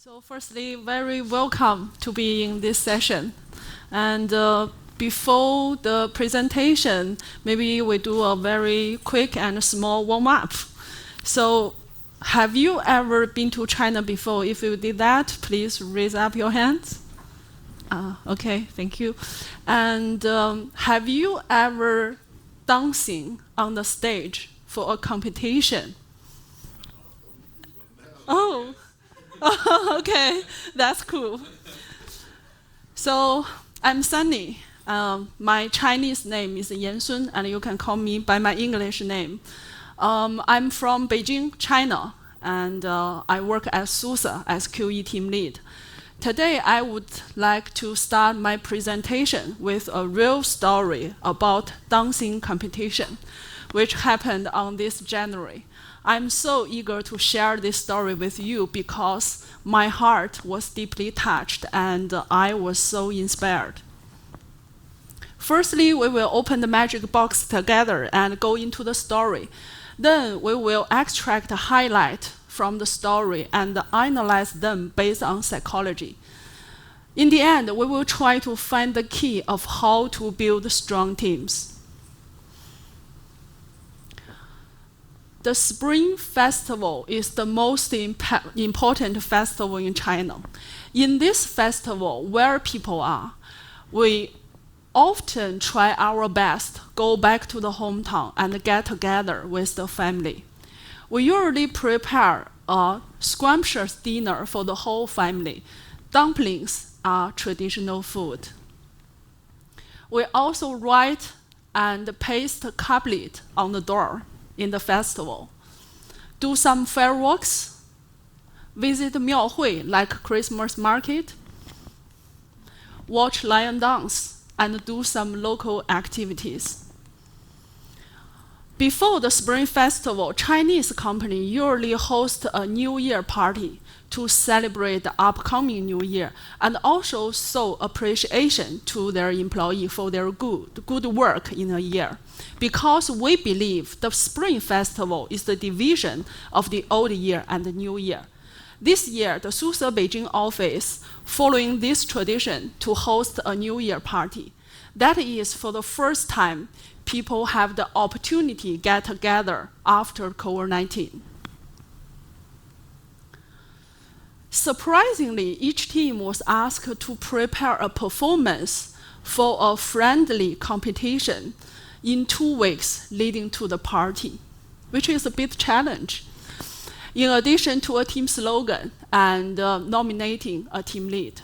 So firstly, very welcome to be in this session. And before the presentation, maybe we do a very quick and small warm-up. So have you ever been to China before? If you did that, please raise up your hands. Okay, thank you. And have you ever dancing on the stage for a competition? Oh, okay, that's cool. So I'm Sunny. My Chinese name is Yan Sun, and you can call me by my English name. I'm from Beijing, China, and I work at SUSE as QE team lead. Today, I would like to start my presentation with a real story about dancing competition, which happened on this January. I'm so eager to share this story with you because my heart was deeply touched and I was so inspired. Firstly, we will open the magic box together and go into the story. Then we will extract a highlight from the story and analyze them based on psychology. In the end, we will try to find the key of how to build strong teams. The Spring Festival is the most important festival in China. In this festival, where people are, we often try our best, go back to the hometown and get together with the family. We usually prepare a scrumptious dinner for the whole family. Dumplings are traditional food. We also write and paste couplet on the door in the festival, do some fireworks, visit Miaohui like Christmas market, watch lion dance, and do some local activities. Before the Spring Festival, Chinese company usually host a New Year party to celebrate the upcoming New Year and also show appreciation to their employee for their good work in a year. Because we believe the Spring Festival is the division of the old year and the new year. This year, the SUSE Beijing office following this tradition to host a New Year party. That is for the first time people have the opportunity to get together after COVID-19. Surprisingly, each team was asked to prepare a performance for a friendly competition in 2 weeks leading to the party, which is a big challenge. In addition to a team slogan and nominating a team lead.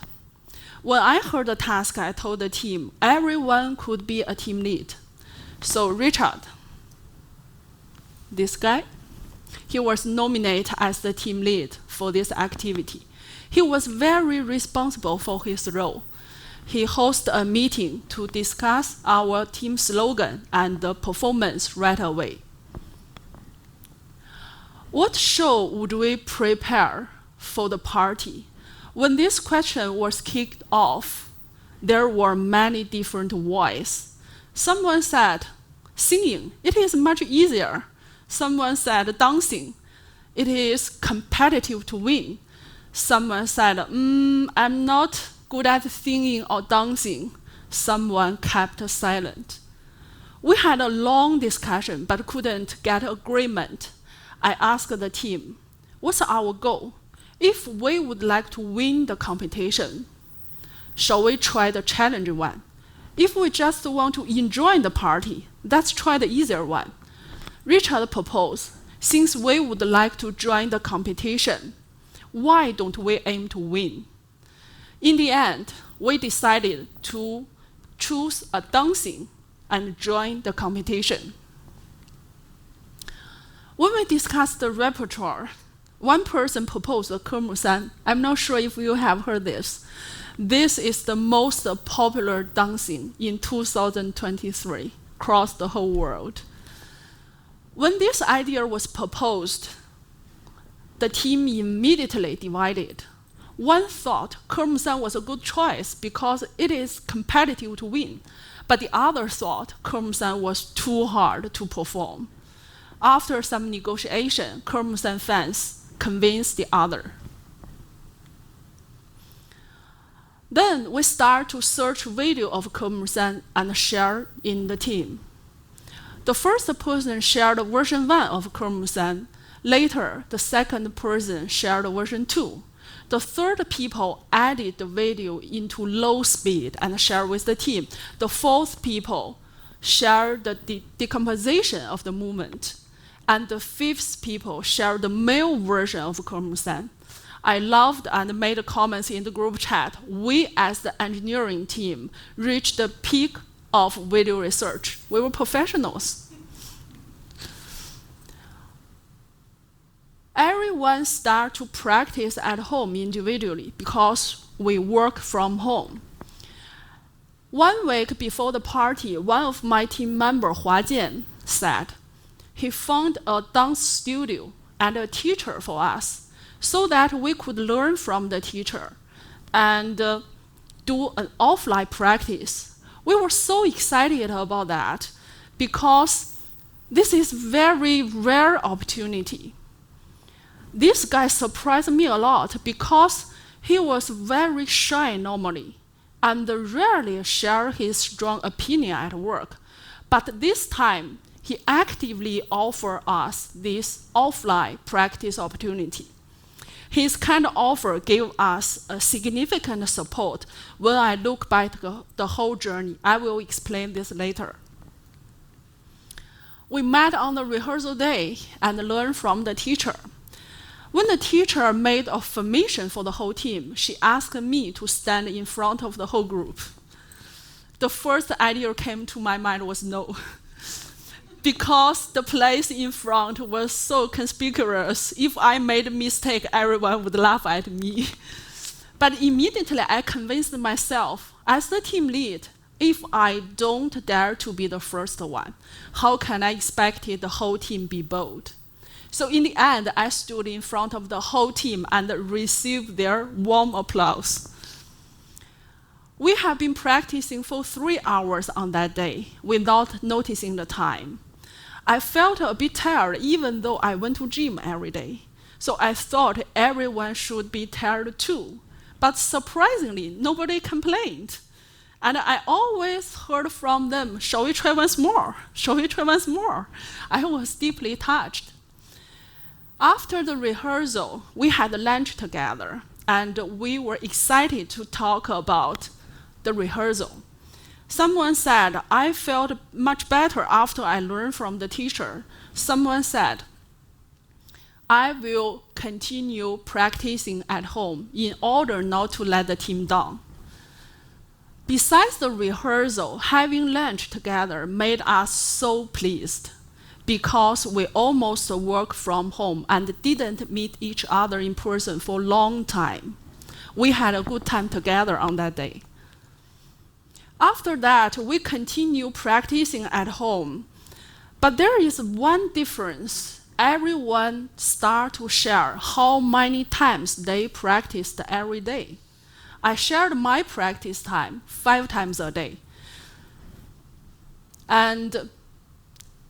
When I heard the task, I told the team, everyone could be a team lead. So Richard, this guy, he was nominated as the team lead for this activity. He was very responsible for his role. He hosted a meeting to discuss our team slogan and the performance right away. What show would we prepare for the party? When this question was kicked off, there were many different voices. Someone said, singing, it is much easier. Someone said, dancing, it is competitive to win. Someone said, I'm not good at singing or dancing. Someone kept silent. We had a long discussion but couldn't get agreement. I asked the team, what's our goal? If we would like to win the competition, shall we try the challenging one? If we just want to enjoy the party, let's try the easier one. Richard proposed, since we would like to join the competition, why don't we aim to win? In the end, we decided to choose a dancing and join the competition. When we discussed the repertoire, one person proposed the Kemusan. I'm not sure if you have heard this. This is the most popular dancing in 2023 across the whole world. When this idea was proposed, the team immediately divided. One thought Kemusan was a good choice because it is competitive to win, but the other thought Kemusan was too hard to perform. After some negotiation, Kemusan fans convinced the other. Then we start to search video of Kermusan and share in the team. The first person shared version 1 of Kermusan. Later, the second person shared version 2. The third people added the video into low speed and shared with the team. The fourth people shared the decomposition of the movement. And the fifth people shared the male version of Kermusan. I loved and made comments in the group chat. We, as the engineering team, reached the peak of video research. We were professionals. Everyone started to practice at home individually because we work from home. 1 week before the party, one of my team members, Hua Jian, said he found a dance studio and a teacher for us so that we could learn from the teacher and do an offline practice. We were so excited about that because this is very rare opportunity. This guy surprised me a lot because he was very shy normally and rarely shared his strong opinion at work. But this time, he actively offered us this offline practice opportunity. His kind offer gave us a significant support. When I look back the whole journey, I will explain this later. We met on the rehearsal day and learned from the teacher. When the teacher made a formation for the whole team, she asked me to stand in front of the whole group. The first idea came to my mind was no. Because the place in front was so conspicuous, if I made a mistake, everyone would laugh at me. But immediately I convinced myself, as the team lead, if I don't dare to be the first one, how can I expect the whole team be bold? So in the end, I stood in front of the whole team and received their warm applause. We have been practicing for 3 hours on that day without noticing the time. I felt a bit tired even though I went to gym every day. So I thought everyone should be tired too. But surprisingly, nobody complained. And I always heard from them, shall we try once more? Shall we try once more? I was deeply touched. After the rehearsal, we had lunch together, and we were excited to talk about the rehearsal. Someone said, I felt much better after I learned from the teacher. Someone said, I will continue practicing at home in order not to let the team down. Besides the rehearsal, having lunch together made us so pleased because we almost worked from home and didn't meet each other in person for a long time. We had a good time together on that day. After that, we continue practicing at home. But there is one difference. Everyone started to share how many times they practiced every day. I shared my practice time 5 times a day. And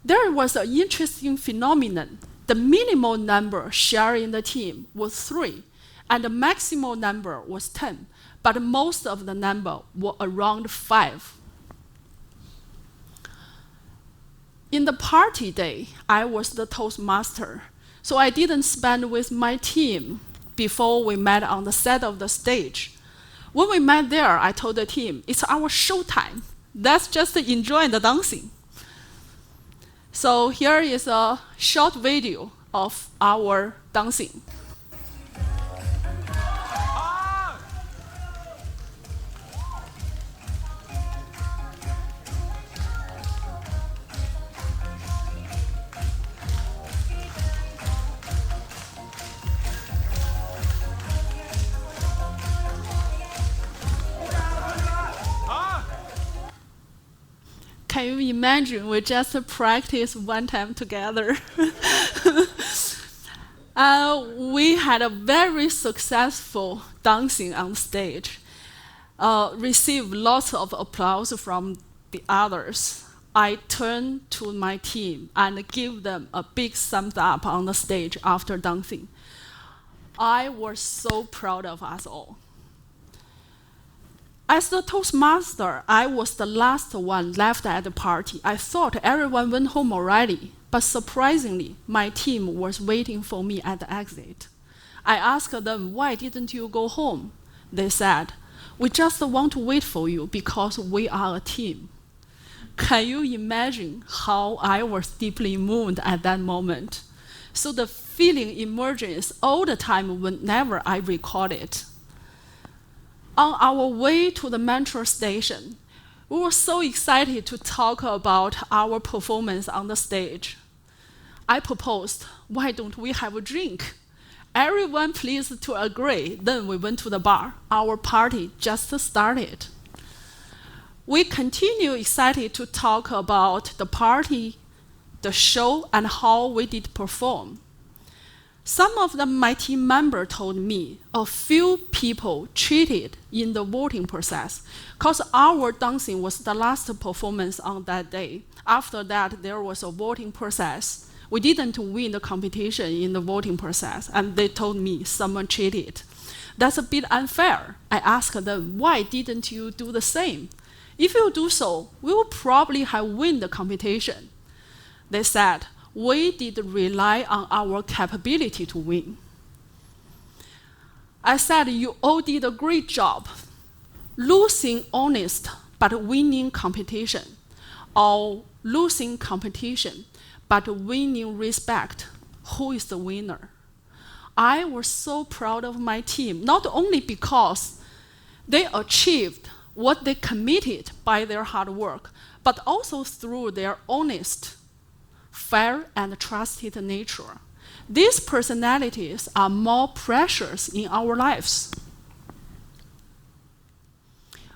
there was an interesting phenomenon. The minimal number shared in the team was 3, and the maximal number was 10, but most of the number were around 5. In the party day, I was the Toastmaster, so I didn't spend with my team before we met on the set of the stage. When we met there, I told the team, it's our show time. Let's just enjoy the dancing. So here is a short video of our dancing. Can you imagine we just practiced 1 time together? We had a very successful dancing on stage, received lots of applause from the others. I turned to my team and gave them a big thumbs up on the stage after dancing. I was so proud of us all. As the Toastmaster, I was the last one left at the party. I thought everyone went home already, but surprisingly, my team was waiting for me at the exit. I asked them, "Why didn't you go home?" They said, "We just want to wait for you because we are a team." Can you imagine how I was deeply moved at that moment? So the feeling emerges all the time whenever I recall it. On our way to the metro station, we were so excited to talk about our performance on the stage. I proposed, "Why don't we have a drink?" Everyone pleased to agree. Then we went to the bar. Our party just started. We continue excited to talk about the party, the show, and how we did perform. Some of my team members told me a few people cheated in the voting process because our dancing was the last performance on that day. After that, there was a voting process. We didn't win the competition in the voting process, and they told me someone cheated. That's a bit unfair. I asked them, "Why didn't you do the same? If you do so, we will probably have won the competition." They said, "We did rely on our capability to win." I said, "You all did a great job. Losing honest but winning competition, or losing competition but winning respect. Who is the winner?" I was so proud of my team, not only because they achieved what they committed by their hard work, but also through their honest, fair, and trusted nature. These personalities are more precious in our lives.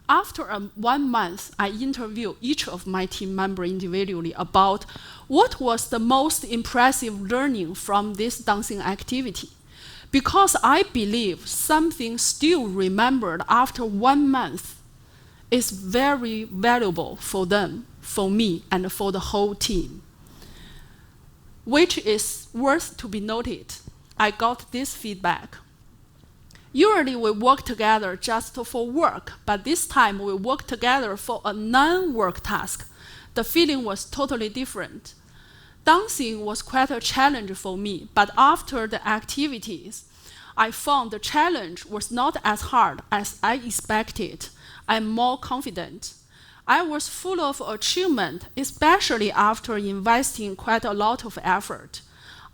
After 1 month, I interviewed each of my team members individually about what was the most impressive learning from this dancing activity. Because I believe something still remembered after 1 month is very valuable for them, for me, and for the whole team, which is worth to be noted. I got this feedback. Usually we work together just for work, but this time we work together for a non-work task. The feeling was totally different. Dancing was quite a challenge for me, but after the activities, I found the challenge was not as hard as I expected. I'm more confident. I was full of achievement, especially after investing quite a lot of effort.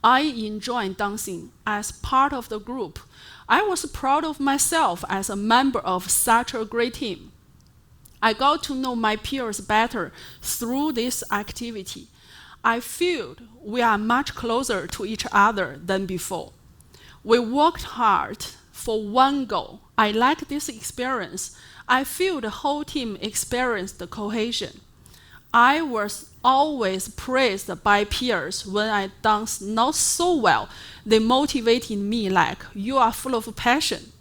I enjoyed dancing as part of the group. I was proud of myself as a member of such a great team. I got to know my peers better through this activity. I feel we are much closer to each other than before. We worked hard for one goal. I like this experience. I feel the whole team experienced the cohesion. I was always praised by peers when I danced not so well. They motivated me like, "You are full of passion."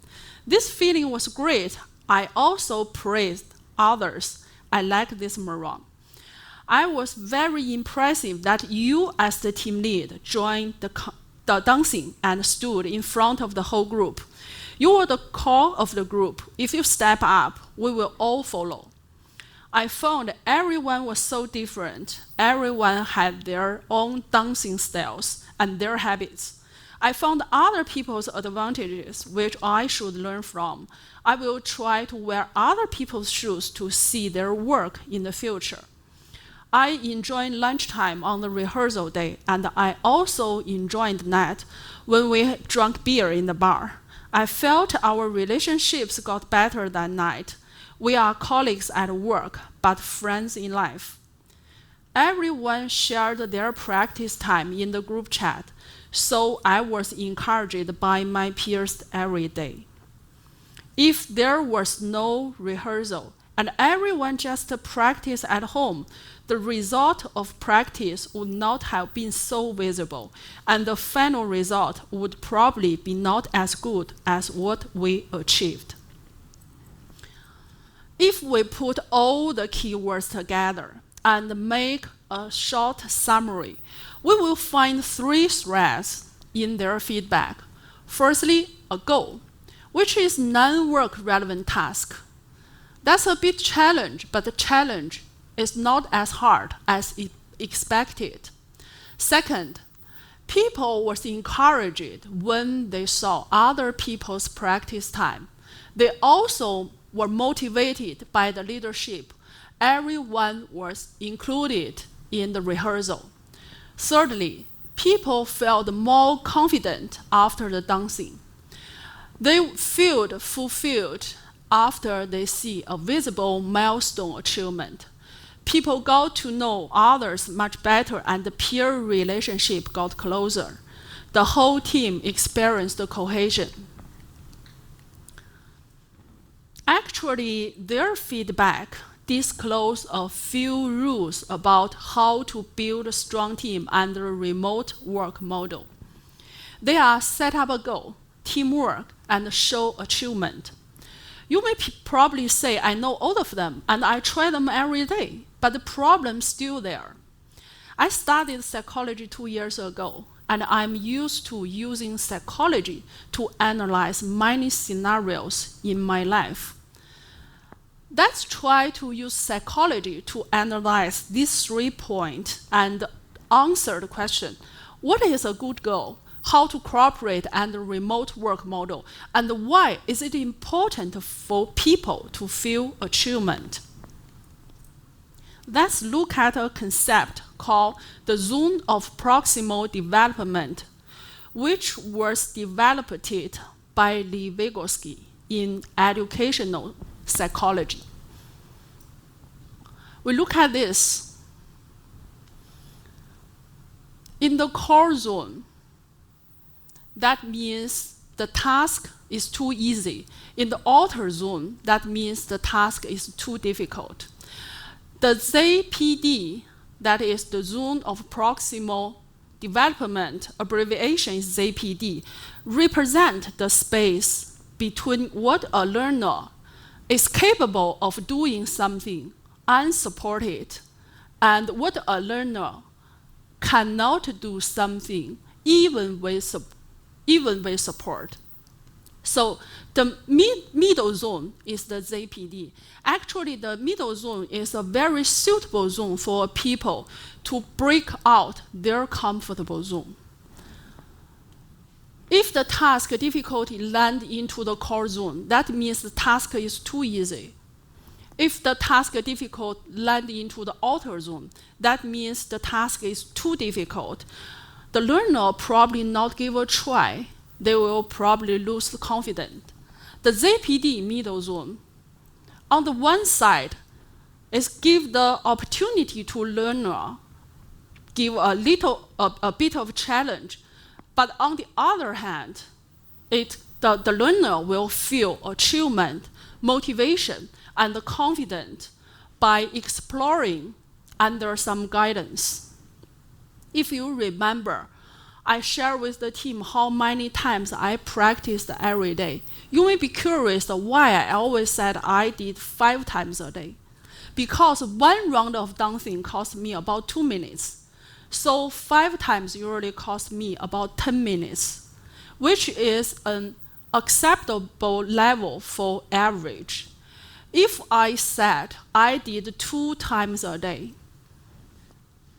This feeling was great. I also praised others. I like this morale. I was very impressed that you as the team lead joined the dancing and stood in front of the whole group. You are the core of the group. If you step up, we will all follow. I found everyone was so different. Everyone had their own dancing styles and their habits. I found other people's advantages, which I should learn from. I will try to wear other people's shoes to see their work in the future. I enjoyed lunchtime on the rehearsal day, and I also enjoyed the night when we drank beer in the bar. I felt our relationships got better that night. We are colleagues at work, but friends in life. Everyone shared their practice time in the group chat, so I was encouraged by my peers every day. If there was no rehearsal and everyone just practiced at home, the result of practice would not have been so visible, and the final result would probably be not as good as what we achieved. If we put all the keywords together and make a short summary, we will find 3 threads in their feedback. Firstly, a goal, which is non-work relevant task. That's a bit challenge, but the challenge is not as hard as expected. Second, people was encouraged when they saw other people's practice time. They also were motivated by the leadership. Everyone was included in the rehearsal. Thirdly, people felt more confident after the dancing. They feel fulfilled after they see a visible milestone achievement. People got to know others much better and the peer relationship got closer. The whole team experienced cohesion. Actually, their feedback disclosed a few rules about how to build a strong team under a remote work model. They are set up a goal, teamwork, and show achievement. You may probably say, I know all of them, and I try them every day, but the problem's still there. I studied psychology 2 years ago, and I'm used to using psychology to analyze many scenarios in my life. Let's try to use psychology to analyze these 3 points and answer the question, what is a good goal? How to cooperate under remote work model? And why is it important for people to feel achievement? Let's look at a concept called the zone of proximal development, which was developed by Lee Vygotsky in educational psychology. We look at this. In the core zone, that means the task is too easy. In the outer zone, that means the task is too difficult. The ZPD, that is the zone of proximal development, abbreviation is ZPD, represent the space between what a learner is capable of doing something unsupported and what a learner cannot do something even with support. So the middle zone is the ZPD. Actually, the middle zone is a very suitable zone for people to break out their comfortable zone. If the task difficulty land into the core zone, that means the task is too easy. If the task difficult land into the outer zone, that means the task is too difficult. The learner probably not give a try. They will probably lose confidence. The ZPD middle zone, on the one side, is give the opportunity to learner, give a bit of challenge, but on the other hand, the learner will feel achievement, motivation, and confidence by exploring under some guidance. If you remember, I share with the team how many times I practiced every day. You may be curious why I always said I did 5 times a day. Because 1 round of dancing cost me about 2 minutes. So 5 times usually cost me about 10 minutes, which is an acceptable level for average. If I said I did 2 times a day,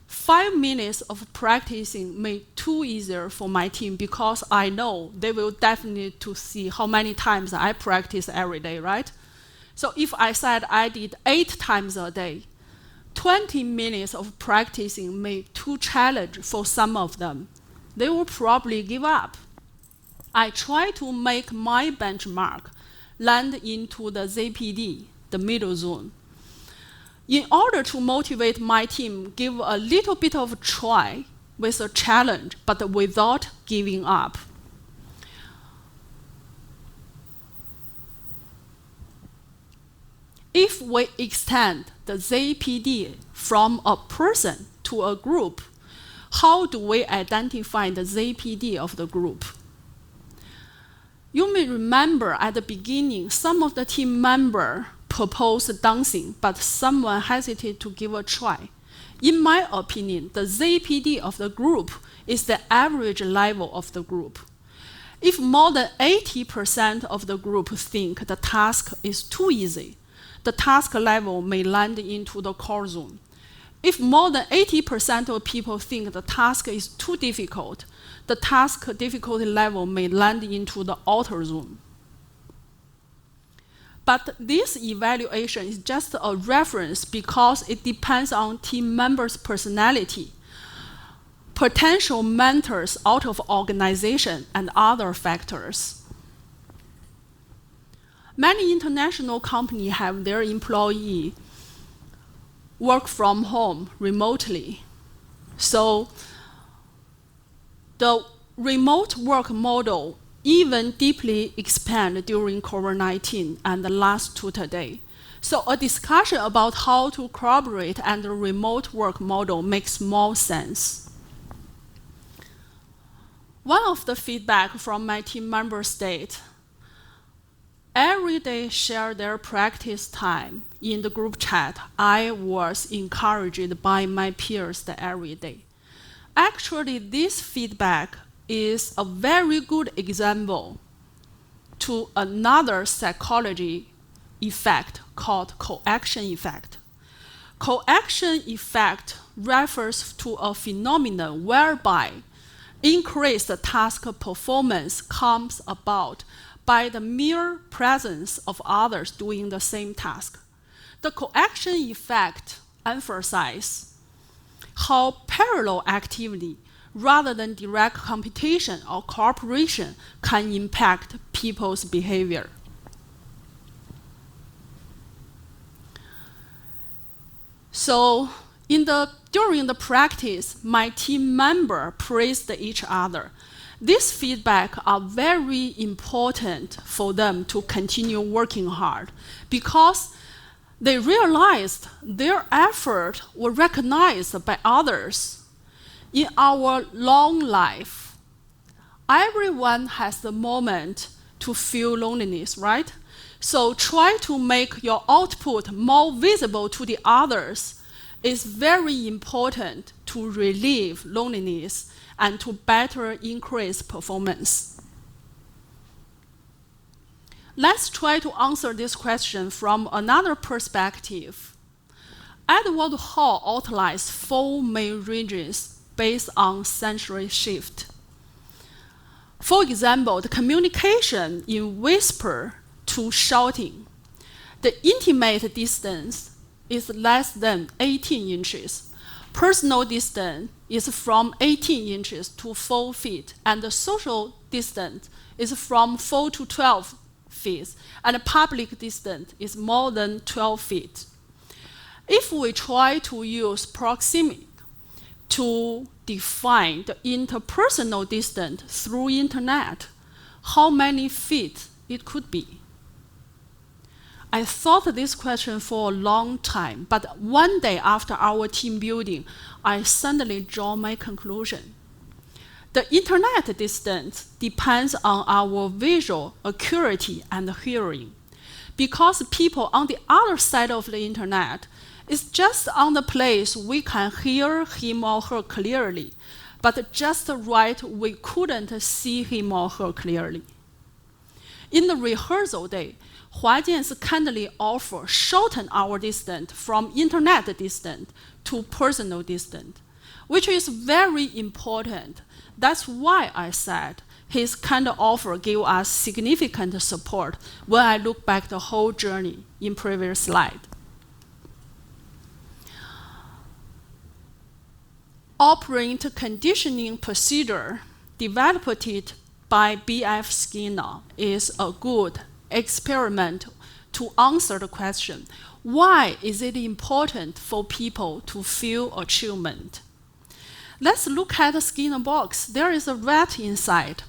5 minutes of practicing made too easier for my team because I know they will definitely to see how many times I practice every day, right? So if I said I did 8 times a day, 20 minutes of practicing made too challenging for some of them. They will probably give up. I try to make my benchmark land into the ZPD, the middle zone. In order to motivate my team, give a little bit of a try with a challenge, but without giving up. If we extend the ZPD from a person to a group, how do we identify the ZPD of the group? You may remember at the beginning, some of the team members proposed dancing, but someone hesitated to give a try. In my opinion, the ZPD of the group is the average level of the group. If more than 80% of the group think the task is too easy, the task level may land into the core zone. If more than 80% of people think the task is too difficult, the task difficulty level may land into the outer zone. But this evaluation is just a reference because it depends on team members' personality, potential mentors out of organization, and other factors. Many international companies have their employees work from home remotely. So the remote work model even deeply expanded during COVID-19 and last to today. So a discussion about how to collaborate and the remote work model makes more sense. One of the feedback from my team members state, every day share their practice time in the group chat. I was encouraged by my peers every day. Actually, this feedback is a very good example to another psychology effect called coaction effect. Coaction effect refers to a phenomenon whereby increased task performance comes about by the mere presence of others doing the same task. The coaction effect emphasizes how parallel activity rather than direct competition or cooperation can impact people's behavior. So during the practice, my team member praised each other. These feedback are very important for them to continue working hard because they realized their effort was recognized by others. In our long life, everyone has the moment to feel loneliness, right? So try to make your output more visible to the others is very important to relieve loneliness and to better increase performance. Let's try to answer this question from another perspective. Edward Hall outlines 4 main ranges based on sensory shift. For example, the communication in whisper to shouting. The intimate distance is less than 18 inches. Personal distance is from 18 inches to 4 feet, and the social distance is from 4 to 12 feet, and the public distance is more than 12 feet. If we try to use proximity to define the interpersonal distance through internet, how many feet it could be? I thought this question for a long time, but one day after our team building, I suddenly draw my conclusion. The internet distance depends on our visual acuity and hearing. Because people on the other side of the internet is just on the place we can hear him or her clearly, but just right we couldn't see him or her clearly. In the rehearsal day, Hua Jian kindly offered shorten our distance from internet distance to personal distance, which is very important. That's why I said his kind offer gave us significant support when I look back the whole journey in previous slide. Operant conditioning procedure developed by B.F. Skinner is a good experiment to answer the question, why is it important for people to feel achievement? Let's look at the Skinner box. There is a rat inside.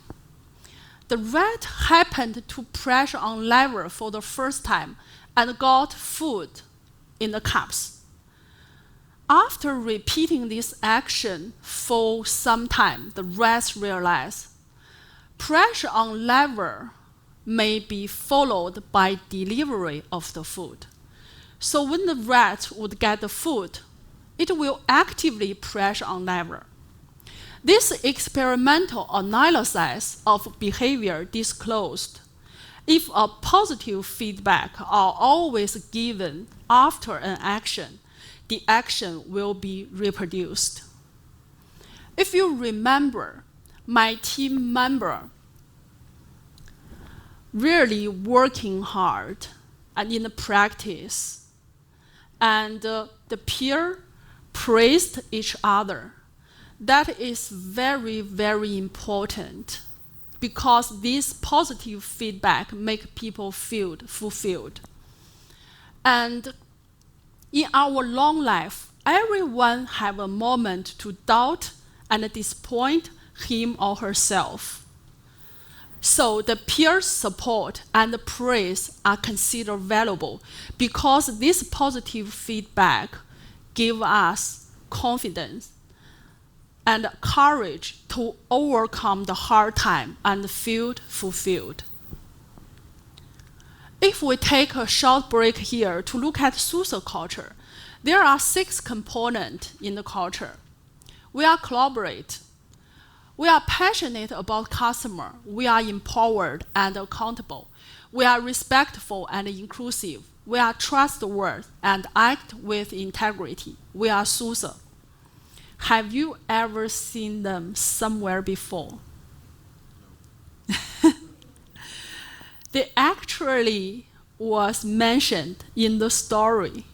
The rat happened to press on lever for the first time and got food in the cups. After repeating this action for some time, the rat realized pressure on lever may be followed by delivery of the food. So when the rat would get the food, it will actively press on lever. This experimental analysis of behavior disclosed If a positive feedback are always given after an action, the action will be reproduced. If you remember, my team member really working hard and in the practice, and the peer praised each other. That is very, very important because this positive feedback make people feel fulfilled. And in our long life, everyone have a moment to doubt and disappoint him or herself. So the peer support and the praise are considered valuable because this positive feedback give us confidence and courage to overcome the hard time and feel fulfilled. If we take a short break here to look at SUSE culture, there are 6 components in the culture. We are collaborate. We are passionate about customer. We are empowered and accountable. We are respectful and inclusive. We are trustworthy and act with integrity. We are SUSE. Have you ever seen them somewhere before? They actually was mentioned in the story.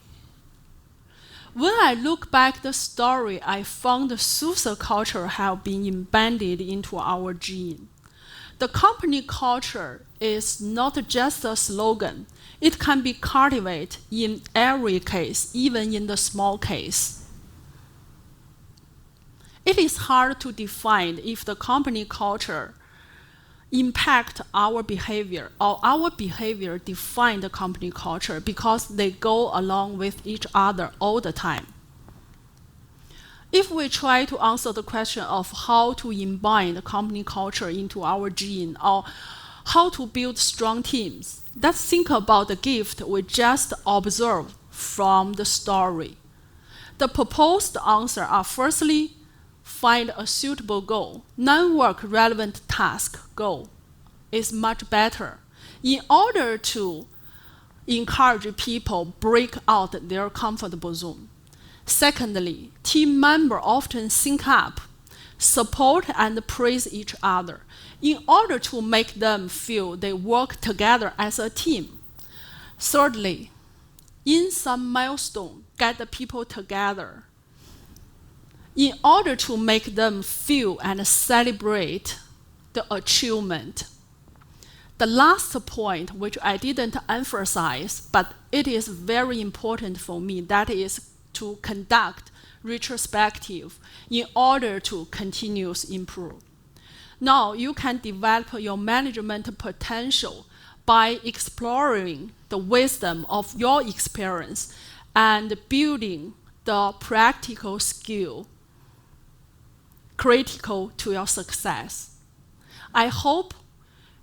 When I look back the story, I found the SUSE culture have been embedded into our gene. The company culture is not just a slogan. It can be cultivated in every case, even in the small case. It is hard to define if the company culture impact our behavior or our behavior define the company culture because they go along with each other all the time. If we try to answer the question of how to imbibe the company culture into our gene or how to build strong teams, let's think about the gift we just observed from the story. The proposed answers are firstly, find a suitable goal. Non-work relevant task goal is much better in order to encourage people break out their comfortable zone. Secondly, team members often sync up, support and praise each other in order to make them feel they work together as a team. Thirdly, in some milestone, get the people together in order to make them feel and celebrate the achievement. The last point, which I didn't emphasize, but it is very important for me, that is to conduct retrospective in order to continuously improve. Now you can develop your management potential by exploring the wisdom of your experience and building the practical skill critical to your success. I hope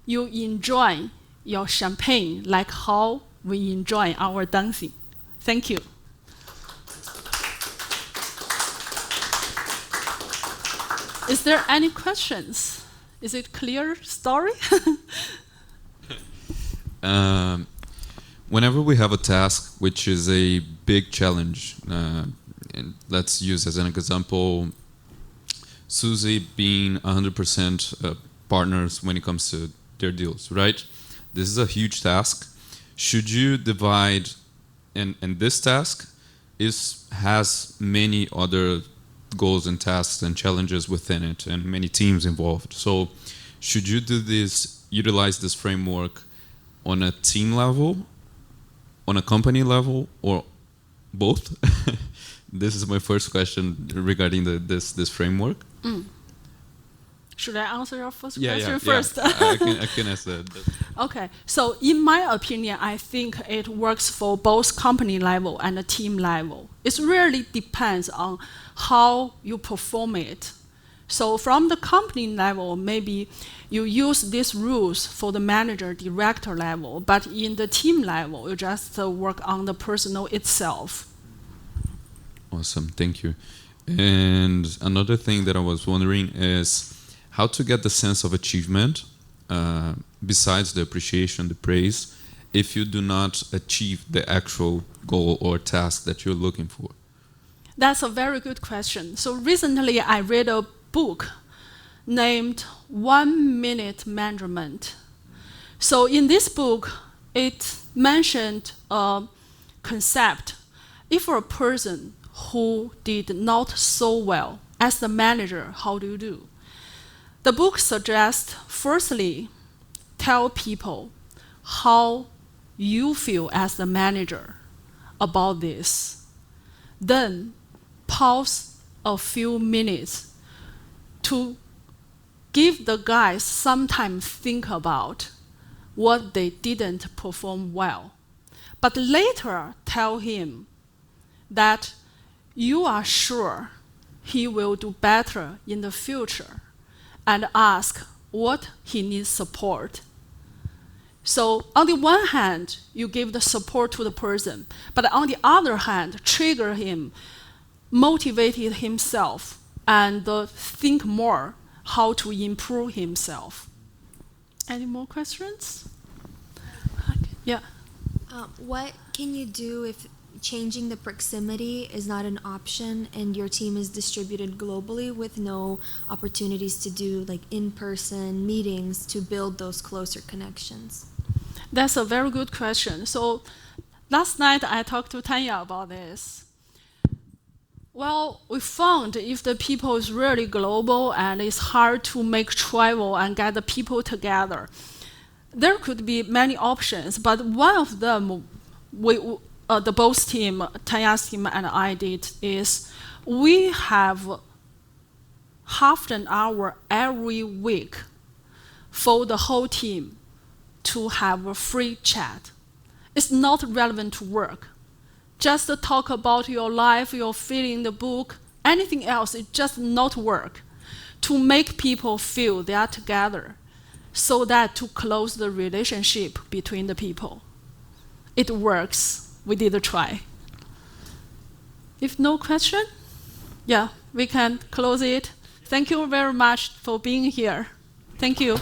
you enjoy your champagne like how we enjoy our dancing. Thank you. Is there any questions? Is it clear story? Whenever we have a task which is a big challenge, and let's use as an example SUSE being 100% partners when it comes to their deals, right? This is a huge task. Should you divide, and this task has many other goals and tasks and challenges within it and many teams involved. So should you utilize this framework on a team level, on a company level, or both? This is my first question regarding this framework. Should I answer your first question first? I can answer that. Okay, so in my opinion, I think it works for both company level and the team level. It really depends on how you perform it. So from the company level, maybe you use these rules for the manager, director level, but in the team level, you just work on the personnel itself. Awesome, thank you. And another thing that I was wondering is how to get the sense of achievement besides the appreciation, the praise, if you do not achieve the actual goal or task that you're looking for? That's a very good question. So recently I read a book named 1 Minute Management. So in this book, it mentioned a concept. If a person who did not so well as the manager, how do you do? The book suggests, firstly, tell people how you feel as the manager about this. Then pause a few minutes to give the guys some time to think about what they didn't perform well. But later tell him that you are sure he will do better in the future, and ask what he needs support. So on the one hand, you give the support to the person, but on the other hand, trigger him, motivated himself, and think more how to improve himself. Any more questions? Yeah. What can you do if changing the proximity is not an option and your team is distributed globally with no opportunities to do like in-person meetings to build those closer connections? That's a very good question. So last night I talked to Tanya about this. Well, we found if the people is really global and it's hard to make travel and get the people together, there could be many options, but one of them the both team, Tanya's team and I did, is we have half an hour every week for the whole team to have a free chat. It's not relevant to work. Just talk about your life, your feeling, the book, anything else, it's just not work. To make people feel they are together, so that to close the relationship between the people. It works. We did try. If no question, yeah, we can close it. Thank you very much for being here. Thank you.